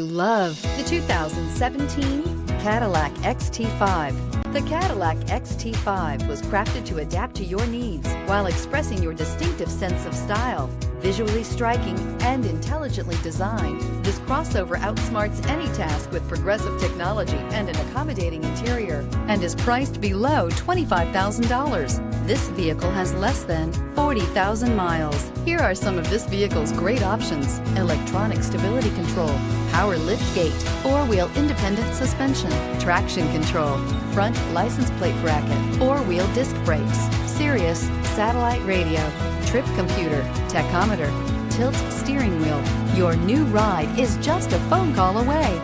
Love the 2017 Cadillac XT5. The Cadillac XT5 was crafted to adapt to your needs while expressing your distinctive sense of style. Visually striking and intelligently designed, this crossover outsmarts any task with progressive technology and an accommodating interior, and is priced below $25,000. This vehicle has less than 40,000 miles. Here are some of this vehicle's great options: electronic stability control, power liftgate, four-wheel independent suspension, traction control, front license plate bracket, four-wheel disc brakes, Sirius satellite radio, trip computer, tachometer, tilt steering wheel. Your new ride is just a phone call away.